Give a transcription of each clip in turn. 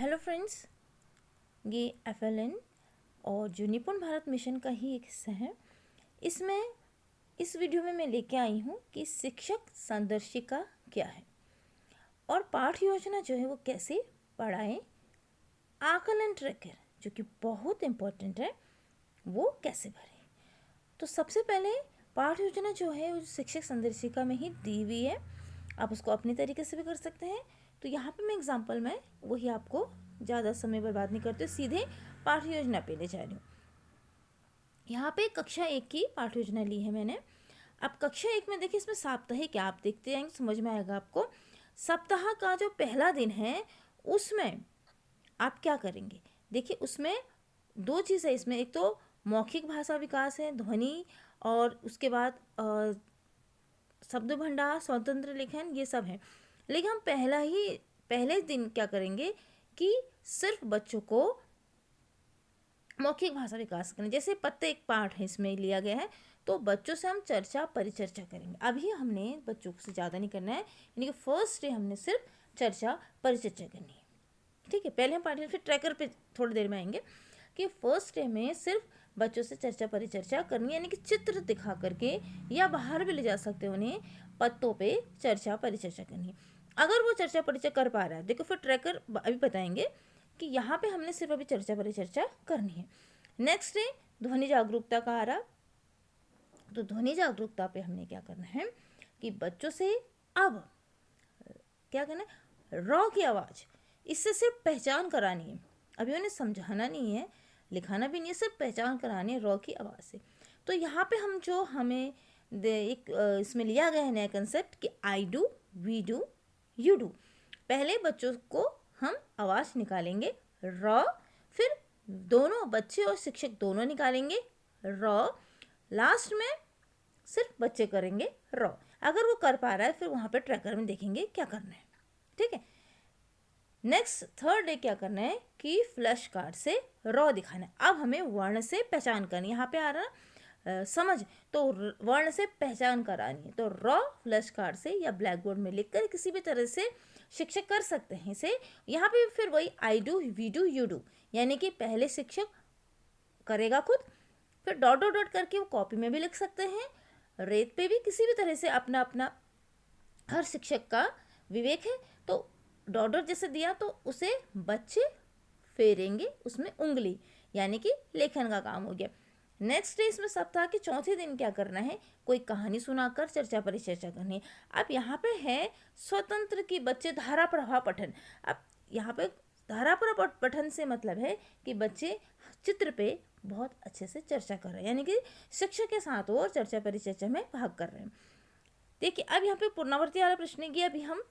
Hello friends, ये FLN और जो निपुण भारत मिशन का ही एक हिस्सा है। इसमें इस वीडियो में मैं लेके आई हूँ कि शिक्षक संदर्शिका क्या है और पाठ योजना जो है वो कैसे पढ़ाएं, आकलन ट्रैकर जो कि बहुत इम्पोर्टेंट है वो कैसे भरें। तो सबसे पहले पाठ योजना जो है वो शिक्षक संदर्शिका में ही दी हुई है, आप उसको अपने तरीके से भी कर सकते हैं। तो यहाँ पे मैं एग्जांपल में वही आपको ज़्यादा समय बर्बाद नहीं करते, सीधे पाठ योजना पे ले जा रही हूँ। यहाँ पे कक्षा 1 की पाठ योजना ली है मैंने। अब कक्षा 1 में देखिए, इसमें साप्ताहिक क्या आप देखते जाएंगे, समझ में आएगा आपको। सप्ताह का जो पहला दिन है उसमें आप क्या करेंगे, देखिए उसमें दो चीज़ है। इसमें एक तो मौखिक भाषा विकास है, ध्वनि, और उसके बाद शब्द भंडार, स्वतंत्र लेखन, ये सब है। लेकिन हम पहले दिन क्या करेंगे कि सिर्फ बच्चों को मौखिक भाषा विकास करें। जैसे प्रत्येक पाठ है इसमें लिया गया है, तो बच्चों से हम चर्चा परिचर्चा करेंगे। अभी हमने बच्चों से ज़्यादा नहीं करना है, यानी कि फर्स्ट डे हमने सिर्फ चर्चा परिचर्चा करनी है। ठीक है, पहले हम पाठ, फिर ट्रैकर पे थोड़ी देर में आएंगे कि फर्स्ट डे में सिर्फ बच्चों से चर्चा परिचर्चा करनी है, यानी कि चित्र दिखा करके या बाहर भी ले जा सकते हैं उन्हें, पत्तों पे चर्चा परिचर्चा करनी है। अगर वो चर्चा परिचर्चा कर पा रहा है, देखो फिर ट्रैकर अभी बताएंगे कि यहाँ पे हमने सिर्फ अभी चर्चा परिचर्चा करनी है। नेक्स्ट डे ध्वनि जागरूकता का आ रहा, तो ध्वनि जागरूकता पे हमने क्या करना है कि बच्चों से अब क्या करना है, रॉ की आवाज़, इससे सिर्फ पहचान करानी है। अभी उन्हें समझाना नहीं है, लिखाना भी नहीं है, सिर्फ पहचान करानी है रॉ की आवाज़ से। तो यहाँ पे हम जो हमें एक इसमें लिया गया है नया कंसेप्ट कि I do, we do, you do. पहले बच्चों को हम आवाज़ निकालेंगे रॉ, फिर दोनों बच्चे और शिक्षक दोनों निकालेंगे रॉ, लास्ट में सिर्फ बच्चे करेंगे रॉ। अगर वो कर पा रहा है फिर वहाँ पे ट्रैकर में देखेंगे क्या करना है। ठीक है, नेक्स्ट थर्ड डे क्या करना है कि फ्लैश कार्ड से रॉ दिखाना है। अब हमें वर्ण से पहचान करनी है, यहाँ पे आ रहा समझ, तो वर्ण से पहचान करानी है। तो रॉ फ्लैश कार्ड से या ब्लैक बोर्ड में लिखकर किसी भी तरह से शिक्षक कर सकते हैं इसे। यहाँ पे फिर वही I do, we do, you do, यानी कि पहले शिक्षक करेगा खुद, फिर डॉट डॉट डॉट करके वो कॉपी में भी लिख सकते हैं, रेत पे भी, किसी भी तरह से अपना अपना हर शिक्षक का विवेक है। तो डॉट डॉट जैसे दिया तो उसे बच्चे फेरेंगे उसमें उंगली, यानी कि लेखन का काम हो गया। नेक्स्ट डे इसमें सप्ताह के चौथे दिन क्या करना है, कोई कहानी सुनाकर चर्चा परिचर्चा करनी है। अब यहाँ पे है स्वतंत्र की बच्चे धारा प्रवाह पठन। अब यहाँ पे धारा प्रवाह पठन से मतलब है कि बच्चे चित्र पे बहुत अच्छे से चर्चा कर रहे हैं, यानी कि शिक्षक के साथ वो चर्चा परिचर्चा में भाग कर रहे हैं। देखिए अब यहाँ पे पुनरावृत्ति वाला प्रश्न है कि अभी हम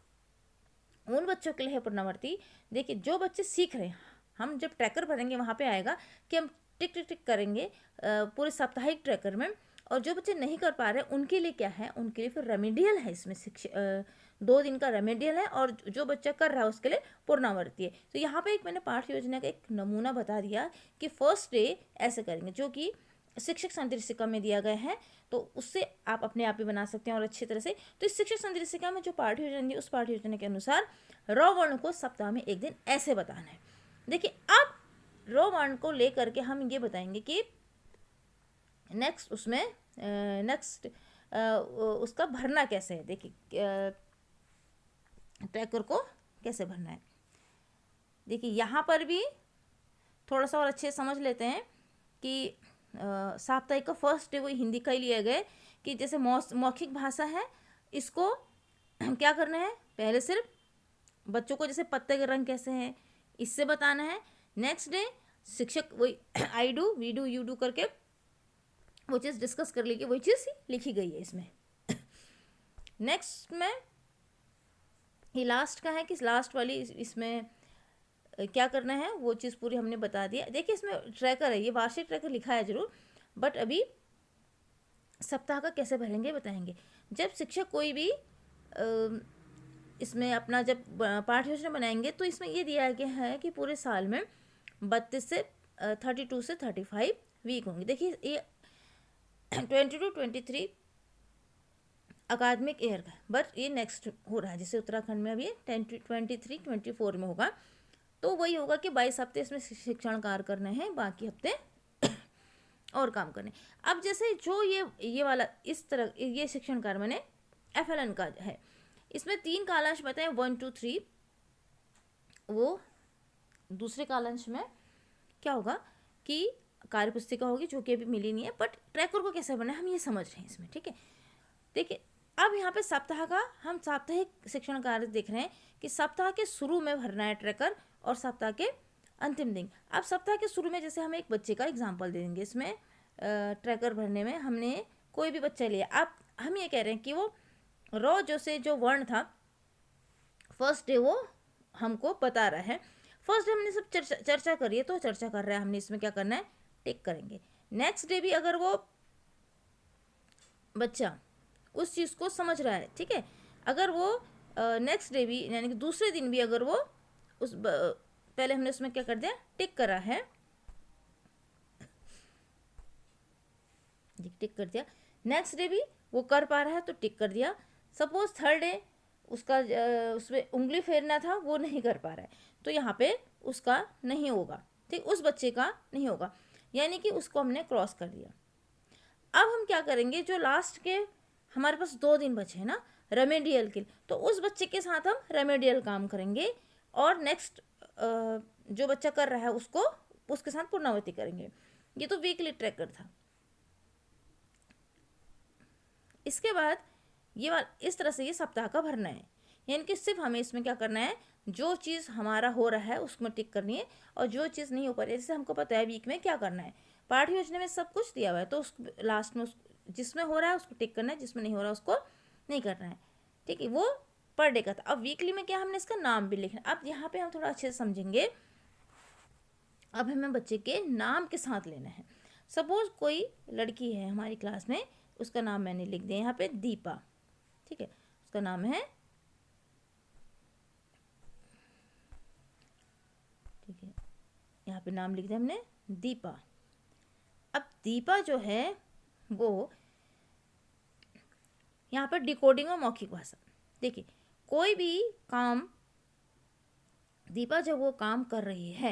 उन बच्चों के लिए है पुनरावृत्ति। देखिए जो बच्चे सीख रहे हैं, हम जब ट्रैकर भरेंगे वहाँ पे आएगा कि हम टिक टिक टिक करेंगे पूरे साप्ताहिक ट्रैकर में, और जो बच्चे नहीं कर पा रहे उनके लिए क्या है, उनके लिए फिर रेमेडियल है। इसमें 2 दिन का रेमेडियल है, और जो बच्चा कर रहा है उसके लिए पुनरावृत्ति है। तो यहाँ पे एक मैंने पाठ योजना का एक नमूना बता दिया कि फर्स्ट डे ऐसे करेंगे, जो कि शिक्षक संदर्शिका में दिया गया है, तो उससे आप अपने आप ही बना सकते हैं और अच्छी तरह से। तो इस शिक्षक संदर्शिका में जो पाठ योजना दी, उस पाठ योजना के अनुसार रॉ वर्ण को सप्ताह में एक दिन ऐसे बताना है। देखिए अब रॉ वर्ण को लेकर के हम ये बताएंगे कि नेक्स्ट उसमें उसका भरना कैसे है। देखिए ट्रैकर को कैसे भरना है, देखिए यहाँ पर भी थोड़ा सा और अच्छे समझ लेते हैं कि साप्ताहिक का फर्स्ट डे वही हिंदी का ही लिया गया कि जैसे मौखिक भाषा है, इसको क्या करना है, पहले सिर्फ बच्चों को जैसे पत्ते के रंग कैसे हैं इससे बताना है। नेक्स्ट डे शिक्षक वही I do, we do, you do करके वो चीज़ डिस्कस कर ली कि वही चीज़ लिखी गई है इसमें। नेक्स्ट में ये लास्ट का है कि लास्ट वाली इसमें क्या करना है वो चीज़ पूरी हमने बता दिया। देखिए इसमें ट्रैकर है, ये वार्षिक ट्रैकर लिखा है जरूर, बट अभी सप्ताह का कैसे भरेंगे बताएंगे। जब शिक्षक कोई भी इसमें अपना जब पाठ योजना बनाएंगे तो इसमें ये दिया गया है कि पूरे साल में 32 से 32 से 35 वीक होंगे। देखिए ये 22-23 अकादमिक ईयर का, बट ये नेक्स्ट हो रहा है, जैसे उत्तराखंड में अभी 23-24 में होगा। तो वही होगा कि 22 हफ्ते इसमें शिक्षण कार्य करने हैं, बाकी हफ्ते और काम करने। अब जैसे जो ये वाला इस तरह ये शिक्षण कार्य मैंने FLN का है, इसमें 3 कालांश बताए 1 2 3। वो दूसरे कालांश में क्या होगा कि कार्य पुस्तिका होगी जो कि अभी मिली नहीं है, बट ट्रैकर को कैसे बनाए हम ये समझ रहे हैं इसमें, ठीक है। देखिए अब यहाँ पे सप्ताह का हम साप्ताहिक शिक्षण कार्य देख रहे हैं कि सप्ताह के शुरू में भरना है ट्रैकर और सप्ताह के अंतिम दिन। अब सप्ताह के शुरू में जैसे हम एक बच्चे का एग्जाम्पल दे देंगे, इसमें ट्रैकर भरने में हमने कोई भी बच्चा लिया। अब हम ये कह रहे हैं कि वो रॉ जो वर्ण था फर्स्ट डे वो हमको बता रहा है। फर्स्ट डे हमने सब चर्चा करी है, तो चर्चा कर रहा है, हमने इसमें क्या करना है, टिक करेंगे। नेक्स्ट डे भी अगर वो बच्चा उस चीज़ को समझ रहा है, ठीक है, अगर वो नेक्स्ट डे भी यानी कि दूसरे दिन भी अगर वो उस पहले हमने उसमें क्या कर दिया, टिक करा है, टिक कर दिया। नेक्स्ट डे भी वो कर पा रहा है तो टिक कर दिया। सपोज थर्ड डे उसका उसमें उंगली फेरना था, वो नहीं कर पा रहा है, तो यहाँ पे उसका नहीं होगा, ठीक, उस बच्चे का नहीं होगा, यानी कि उसको हमने क्रॉस कर दिया। अब हम क्या करेंगे, जो लास्ट के हमारे पास 2 दिन बचे हैं ना रेमेडियल के, तो उस बच्चे के साथ हम रेमेडियल काम करेंगे और नेक्स्ट जो बच्चा कर रहा है उसको उसके साथ पुनरावृत्ति करेंगे। ये तो वीकली ट्रैकर था। इसके बाद ये इस तरह से ये सप्ताह का भरना है, यानी कि सिर्फ हमें इसमें क्या करना है, जो चीज़ हमारा हो रहा है उसमें टिक करनी है और जो चीज़ नहीं हो पा रही, जैसे हमको पता है वीक में क्या करना है, पाठ योजना में सब कुछ दिया हुआ है, तो उस लास्ट में जिसमें हो रहा है उसको टिक करना है, जिसमें नहीं हो रहा है उसको नहीं करना है, ठीक है। वो पर डे का था। अब वीकली में क्या हमने इसका नाम भी लिखना है। अब यहाँ पे हम थोड़ा अच्छे से समझेंगे। अब हमें बच्चे के नाम के साथ लेना है। सपोज कोई लड़की है हमारी क्लास में, उसका नाम मैंने लिख दिया यहाँ पे दीपा, ठीक है, उसका नाम है, ठीक है, यहाँ पे नाम लिख दिया हमने दीपा। अब दीपा जो है वो यहाँ पर डिकोडिंग और मौखिक भाषा, देखिए कोई भी काम दीपा जब वो काम कर रही है,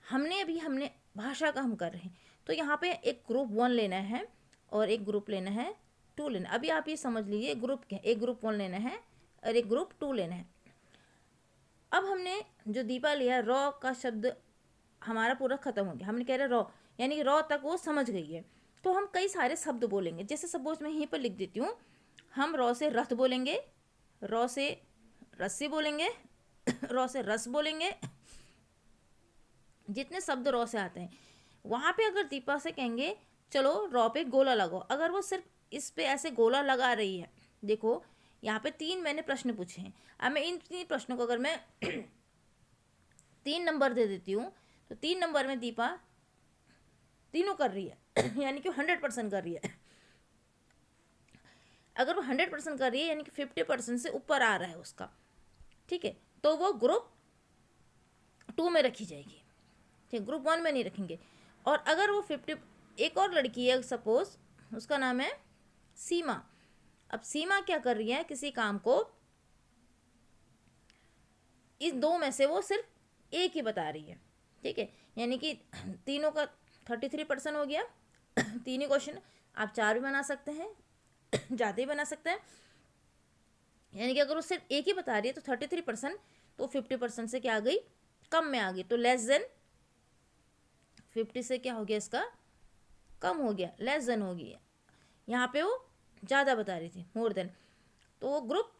हमने भाषा का हम कर रहे हैं, तो यहाँ पे एक ग्रुप 1 लेना है और एक ग्रुप लेना है 2 लेना। अभी आप ये समझ लीजिए ग्रुप क्या, एक ग्रुप 1 लेना है और एक ग्रुप 2 लेना है। अब हमने जो दीपा लिया, रॉ का शब्द हमारा पूरा खत्म हो गया, हमने कह रहे रॉ यानी कि रॉ तक वो समझ गई है, तो हम कई सारे शब्द बोलेंगे। जैसे सपोज मैं यहीं पर लिख देती हूँ, हम रॉ से रथ बोलेंगे, रॉ से रस्सी बोलेंगे, रॉ से रस बोलेंगे, जितने शब्द रॉ से आते हैं। वहाँ पे अगर दीपा से कहेंगे चलो रॉ पे गोला लगाओ, अगर वो सिर्फ इस पे ऐसे गोला लगा रही है, देखो यहाँ पे 3 मैंने प्रश्न पूछे हैं। अब मैं इन 3 प्रश्नों को अगर मैं 3 नंबर दे देती हूँ, तो 3 नंबर में दीपा तीनों कर रही है यानी कि 100% कर रही है। अगर वो 100% कर रही है यानी कि 50% से ऊपर आ रहा है उसका, ठीक है, तो वो ग्रुप 2 में रखी जाएगी, ठीक, ग्रुप 1 में नहीं रखेंगे। और अगर वो 50, एक और लड़की है सपोज, उसका नाम है सीमा। अब सीमा क्या कर रही है, किसी काम को इस 2 में से वो सिर्फ एक ही बता रही है, ठीक है, यानी कि तीनों का 33% हो गया। 3 ही क्वेश्चन, आप 4 भी बना सकते हैं, ज़्यादा ही बना सकते हैं, यानी कि अगर वो सिर्फ एक ही बता रही है तो 33%, तो 50% से क्या आ गई, कम में आ गई, तो लेस देन 50 से क्या हो गया, इसका कम हो गया, लेस देन हो गया। यहाँ पे वो ज़्यादा बता रही थी, मोर देन, तो वो ग्रुप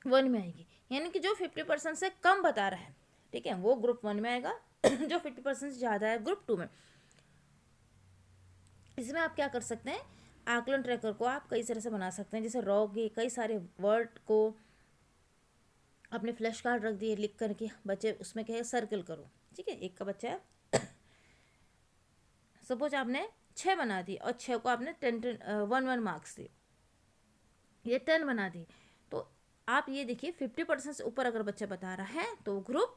1 में आएगी, यानी कि जो 50% से कम बता रहा है, ठीक है, वो ग्रुप 1 में आएगा, जो 50% से ज़्यादा है ग्रुप 2 में। इसमें आप क्या कर सकते हैं, आकलन ट्रैकर को आप कई तरह से बना सकते हैं। जैसे रॉ के कई सारे वर्ड को अपने फ्लैश कार्ड रख दिए लिख करके, बच्चे उसमें कहे सर्कल करो, ठीक है, एक का बच्चा है सपोज आपने 6 बना दी और 6 को आपने 1 मार्क्स दिए, ये 10 बना दी, तो आप ये देखिए 50% से ऊपर अगर बच्चा बता रहा है तो ग्रुप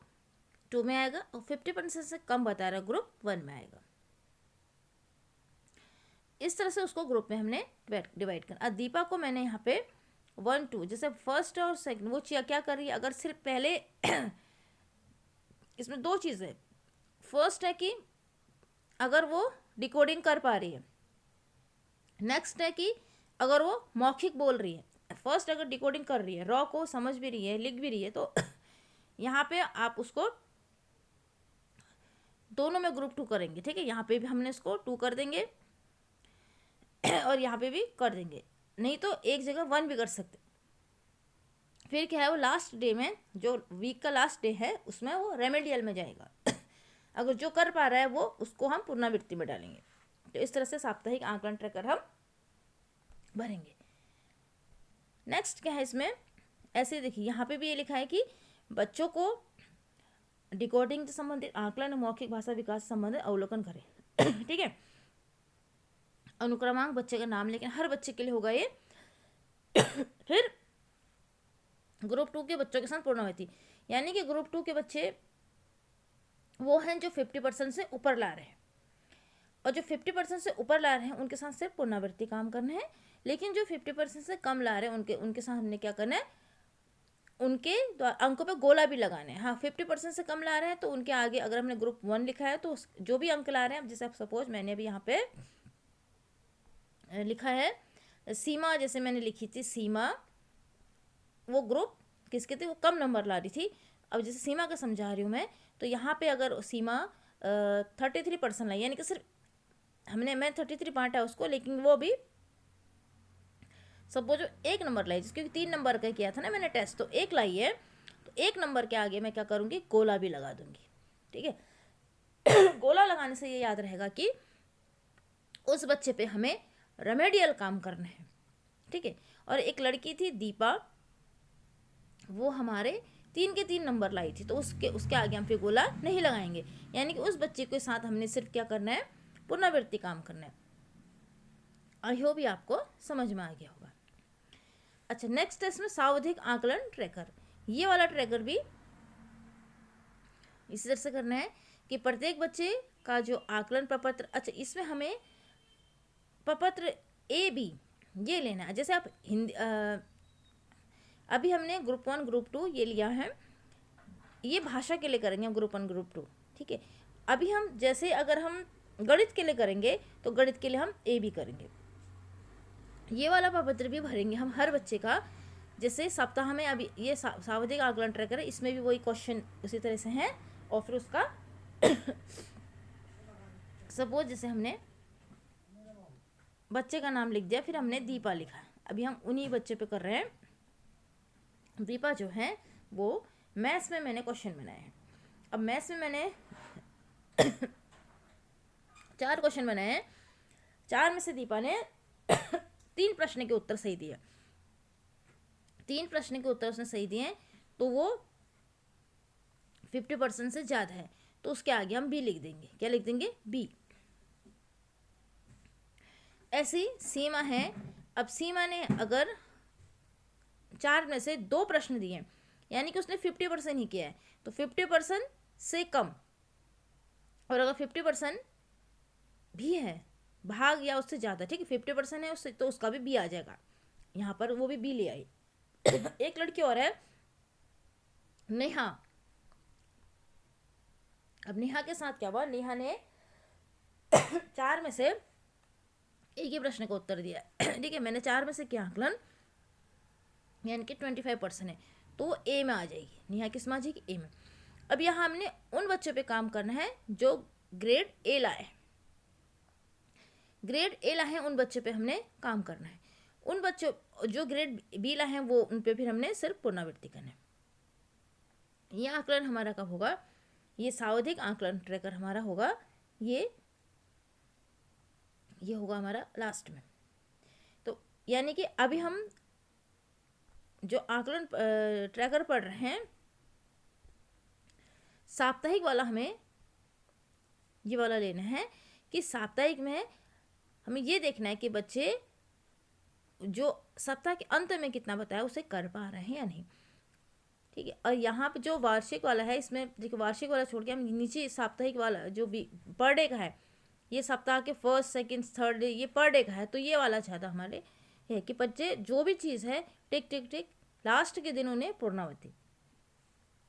2 में आएगा, और 50% से कम बता रहा है ग्रुप 1 में आएगा। इस तरह से उसको ग्रुप में हमने डिवाइड करना। दीपा को मैंने यहाँ पे 1 2 जैसे फर्स्ट और सेकंड वो क्या कर रही है, अगर सिर्फ पहले इसमें दो चीज़ें, फर्स्ट है कि अगर वो डिकोडिंग कर पा रही है, नेक्स्ट है कि अगर वो मौखिक बोल रही है। फर्स्ट अगर डिकोडिंग कर रही है, रॉ को समझ भी रही है, लिख भी रही है, तो यहाँ पे आप उसको दोनों में ग्रुप 2 करेंगे, ठीक है। यहाँ पे भी हमने इसको 2 कर देंगे और यहाँ पे भी कर देंगे, नहीं तो एक जगह 1 भी कर सकते। फिर क्या है, वो लास्ट डे में, जो वीक का लास्ट डे है, उसमें वो रेमेडियल में जाएगा। अगर जो कर पा रहा है वो, उसको हम पुनरावृत्ति में डालेंगे। तो इस तरह से साप्ताहिक आकलन ट्रैकर हम भरेंगे। नेक्स्ट क्या है इसमें, ऐसे देखिए यहाँ पे भी ये लिखा है कि बच्चों को डिकोडिंग से संबंधित आकलन और मौखिक भाषा विकास से संबंधित अवलोकन करें। ठीक है, अनुक्रमांक बच्चे का नाम, लेकिन हर बच्चे के लिए होगा ये। फिर ग्रुप 2 के बच्चों के साथ पूर्णावृत्ति, यानी कि ग्रुप 2 के बच्चे वो हैं जो 50% से ऊपर ला रहे हैं, और जो 50% से ऊपर ला रहे हैं उनके साथ सिर्फ पुनरावृत्ति काम करना है। लेकिन जो 50% से कम ला रहे हैं उनके साथ हमने क्या करना है, उनके अंकों पे गोला भी लगाना है। हाँ, 50% से कम ला रहे हैं तो उनके आगे अगर हमने ग्रुप 1 लिखा है तो जो भी अंक ला रहे हैं, जैसे आप सपोज मैंने अभी यहाँ पे लिखा है सीमा, जैसे मैंने लिखी थी सीमा, वो ग्रुप किसके थे, वो कम नंबर ला रही थी। अब जैसे सीमा का समझा रही हूँ मैं, तो यहाँ पे अगर सीमा 33% लाई, यानी कि सिर्फ मैं 33 बांटा उसको, लेकिन वो भी सपोज 1 नंबर लाई, क्योंकि 3 नंबर का किया था ना मैंने टेस्ट, तो 1 लाई है, तो 1 नंबर के आगे मैं क्या करूँगी, गोला भी लगा दूंगी। ठीक है। गोला लगाने से ये याद रहेगा कि उस बच्चे पे हमें रेमेडियल काम करना है। ठीक है। और एक लड़की थी दीपा, वो हमारे 3 के 3 नंबर लाई थी, तो उसके आगे हम फिर गोला नहीं लगाएंगे, यानी कि उस बच्चे के साथ हमने सिर्फ क्या करना है, पुनरावृत्ति काम करना है। आई होप भी आपको समझ में आ गया होगा। अच्छा, नेक्स्ट है इसमें सावधिक आकलन ट्रैकर। ये वाला ट्रैकर भी इसी तरह से करना है कि प्रत्येक बच्चे का जो आकलन प्रपत्र, अच्छा इसमें हमें प्रपत्र ए बी ये लेना है। जैसे आप हिंदी अभी हमने ग्रुप 1 ग्रुप 2 ये लिया है, ये भाषा के लिए करेंगे ग्रुप 1 ग्रुप 2। ठीक है। अभी हम जैसे अगर हम गणित के लिए करेंगे तो गणित के लिए हम ए बी करेंगे। ये वाला प्रपत्र भी भरेंगे हम हर बच्चे का। जैसे सप्ताह में अभी ये सावधिक आकलन ट्रैकर है, इसमें भी वही क्वेश्चन उसी तरह से हैं, और फिर उसका सपोज जैसे हमने बच्चे का नाम लिख दिया, फिर हमने दीपा लिखा, अभी हम उन्हीं बच्चे पे कर रहे हैं। दीपा जो है वो मैथ्स में मैंने क्वेश्चन बनाए हैं। अब मैथ्स में मैंने 4 क्वेश्चन बनाए हैं, 4 में से दीपा ने 3 प्रश्न के उत्तर सही दिए, 3 प्रश्न के उत्तर उसने सही दिए, तो वो 50% से ज़्यादा है, तो उसके आगे हम बी लिख देंगे। क्या लिख देंगे, बी। ऐसी सीमा है। अब सीमा ने अगर 4 में से 2 प्रश्न दिए, यानी कि उसने 50% ही किया है, तो 50% से कम, और अगर 50% भी है भाग या उससे ज़्यादा, ठीक है, 50% है उससे, तो उसका भी बी आ जाएगा। यहाँ पर वो भी बी ले आई। एक लड़की और है नेहा। अब नेहा के साथ क्या हुआ, नेहा ने 4 में से एक ही प्रश्न का उत्तर दिया। ठीक है, मैंने 4 में से क्या आकलन, यानी कि 25% है, तो वो ए में आ जाएगी। नेहा किस में आ जाएगी, ए में। अब यहाँ हमने उन बच्चों पे काम करना है जो ग्रेड ए लाए, ग्रेड ए लाए हैं, उन बच्चों पे हमने काम करना है। उन बच्चों जो ग्रेड बी लाए हैं वो उन पे फिर हमने सिर्फ पुनरावृत्ति करना है। ये आकलन हमारा कब होगा, ये सावधिक आकलन ट्रैकर हमारा होगा, ये होगा हमारा लास्ट में। तो यानी कि अभी हम जो आकलन ट्रैकर पढ़ रहे हैं, साप्ताहिक वाला हमें ये वाला लेना है कि साप्ताहिक में हमें ये देखना है कि बच्चे जो सप्ताह के अंत में कितना बताया उसे कर पा रहे हैं या नहीं। ठीक है। और यहाँ पे जो वार्षिक वाला है, इसमें देखिए वार्षिक वाला छोड़ के हम नीचे साप्ताहिक वाला जो भी पर डे का है, ये सप्ताह के फर्स्ट सेकंड थर्ड डे ये पर डे का है, तो ये वाला ज़्यादा हमारे है कि बच्चे जो भी चीज़ है टिक टिक टिक लास्ट के दिन उन्हें पूर्णावृत्ति,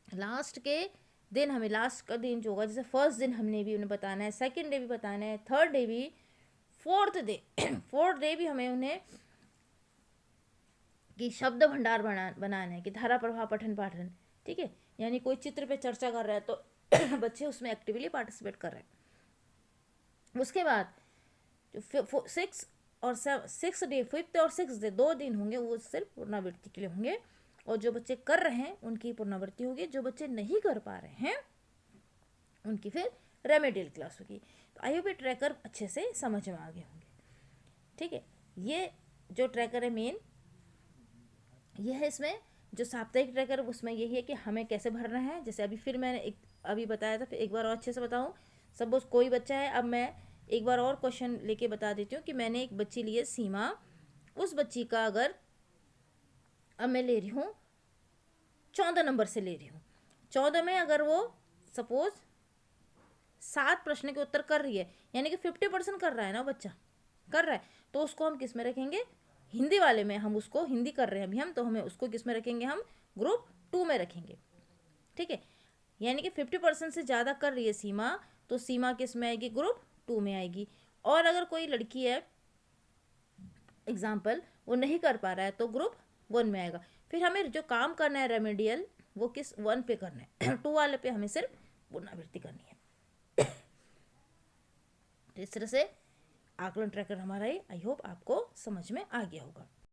लास्ट के देन हमें लास्ट का दिन जो होगा, जैसे फर्स्ट दिन हमने भी उन्हें बताना है, सेकंड डे भी बताना है, थर्ड डे भी, फोर्थ डे भी हमें उन्हें कि शब्द भंडार बनाना है, कि धारा प्रवाह पठन पाठन, ठीक है। यानी कोई चित्र पे चर्चा कर रहा है तो बच्चे उसमें एक्टिवली पार्टिसिपेट कर रहे हैं। उसके बाद जो 6 डे, 5th और 6th डे 2 दिन होंगे, वो सिर्फ पुनरावृत्ति के लिए होंगे, और जो बच्चे कर रहे हैं उनकी पुनरावृत्ति होगी, जो बच्चे नहीं कर पा रहे हैं उनकी फिर रेमेडियल क्लास होगी। तो आई होप ये ट्रैकर अच्छे से समझ में आ गए होंगे, ठीक है। ये जो ट्रैकर है मेन ये है। इसमें जो साप्ताहिक ट्रैकर उसमें यही है कि हमें कैसे भरना है, जैसे अभी फिर मैंने अभी बताया था, फिर एक बार और अच्छे से बताऊँ। सपोज कोई बच्चा है, अब मैं एक बार और क्वेश्चन लेके बता देती हूँ कि मैंने एक बच्ची ली है सीमा, उस बच्ची का अगर अब मैं ले रही हूँ 14 नंबर से ले रही हूँ, 14 में अगर वो सपोज 7 प्रश्न के उत्तर कर रही है, यानी कि 50% कर रहा है ना बच्चा, कर रहा है, तो उसको हम किस में रखेंगे, हिंदी वाले में। हम उसको हिंदी कर रहे हैं अभी हम, तो हमें उसको किस में रखेंगे, हम ग्रुप 2 में रखेंगे, ठीक है। यानी कि 50% से ज़्यादा कर रही है सीमा, तो सीमा किस में आएगी, ग्रुप 2 में आएगी। और अगर कोई लड़की है एग्जाम्पल वो नहीं कर पा रहा है, तो ग्रुप 1 में आएगा। फिर हमें जो काम करना है रेमेडियल वो किस 1 पे करना है 2 वाले पे हमें सिर्फ पुनरावृत्ति करनी है। तो इस तरह से आकलन ट्रैकर हमारा, आई होप आपको समझ में आ गया होगा।